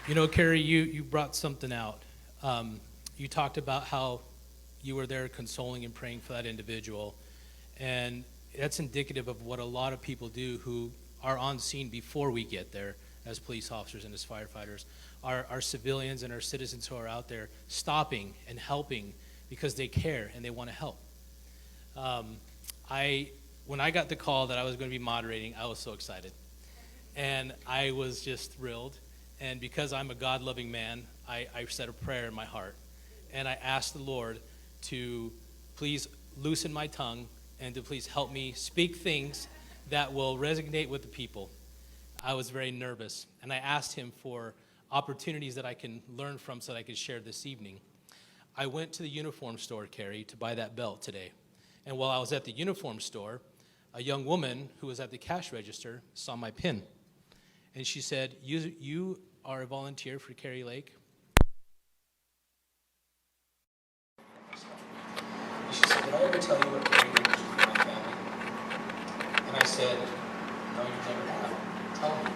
You know, Kari, you brought something out. You talked about how you were there consoling and praying for that individual. And that's indicative of what a lot of people do who are on scene before we get there as police officers and as firefighters. Our civilians and our citizens who are out there stopping and helping because they care and they want to help. When I got the call that I was going to be moderating, I was so excited. And I was just thrilled. And because I'm a God-loving man, I said a prayer in my heart. And I asked the Lord to please loosen my tongue and to please help me speak things that will resonate with the people. I was very nervous. And I asked him for opportunities that I can learn from so that I could share this evening. I went to the uniform store, Kari, to buy that belt today. And while I was at the uniform store, a young woman who was at the cash register saw my pin. And she said, you are a volunteer for Kari Lake? She said, did I ever tell you what Kari Lake is for my family? And I said, no, you never have. Tell me.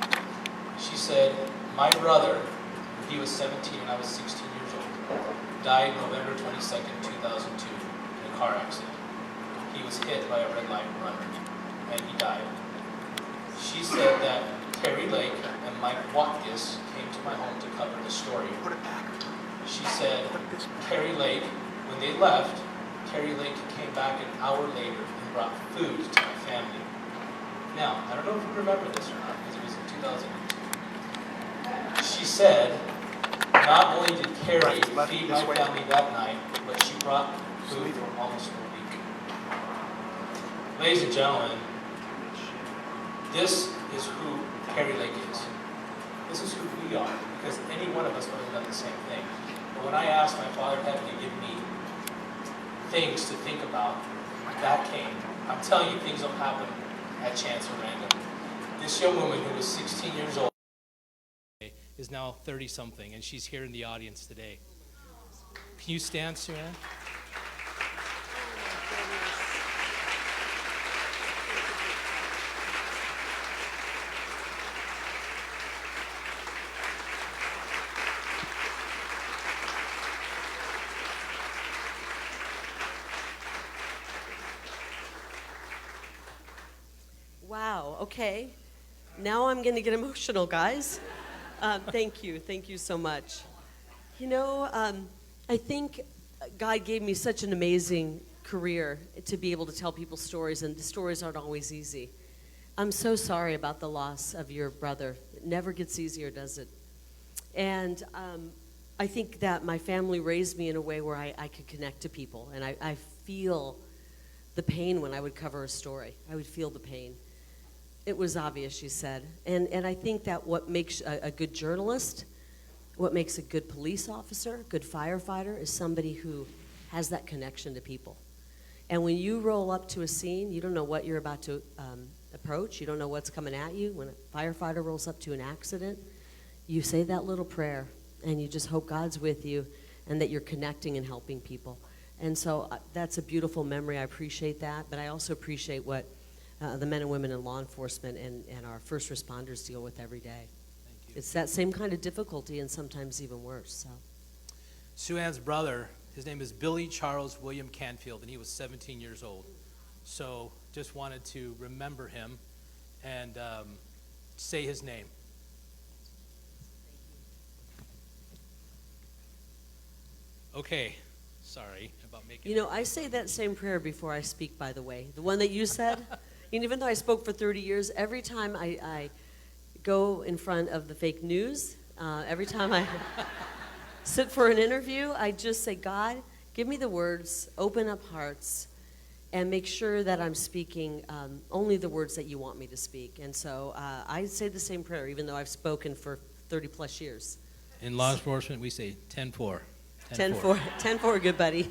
She said, my brother, when he was 17 and I was 16 years old, died November 22nd, 2002 in a car accident. He was hit by a red light runner, and he died. She said that Kari Lake and Mike Watkis came to my home to cover the story. She said Kari Lake, when they left, Kari Lake came back an hour later and brought food to my family. Now, I don't know if you remember this or not, because it was in 2002. She said, not only did Kari feed my family that night, but she brought food for almost a week. Ladies and gentlemen, this is who Kari Lake is. This is who we are, because any one of us would have done the same thing. But when I asked my Father in heaven to give me things to think about, that came. I'm telling you, things don't happen at chance or random. This young woman who was 16 years old is now 30-something, and she's here in the audience today. Can you stand, Suzanne? Wow, okay. Now I'm going to get emotional, guys. Thank you so much. You know, I think God gave me such an amazing career to be able to tell people stories, and the stories aren't always easy. I'm so sorry about the loss of your brother. It never gets easier, does it? And I think that my family raised me in a way where I could connect to people, and I feel the pain when I would cover a story. I would feel the pain. It was obvious, she said. And I think that what makes a good journalist, what makes a good police officer, good firefighter, is somebody who has that connection to people. And when you roll up to a scene, you don't know what you're about to approach. You don't know what's coming at you. When a firefighter rolls up to an accident, you say that little prayer, and you just hope God's with you and that you're connecting and helping people. And so that's a beautiful memory. I appreciate that. But I also appreciate what the men and women in law enforcement and our first responders deal with every day. Thank you. It's that same kind of difficulty and sometimes even worse. So, Sue-Ann's brother, his name is Billy Charles William Canfield, and he was 17 years old. So just wanted to remember him and say his name. Okay, sorry about making. you know, I say that same prayer before I speak, by the way. The one that you said, and even though I spoke for 30 years, every time I go in front of the fake news, every time I sit for an interview, I just say, God, give me the words, open up hearts, and make sure that I'm speaking only the words that you want me to speak. And so I say the same prayer, even though I've spoken for 30 plus years. In law enforcement, we say 10-4. 10-4, good buddy.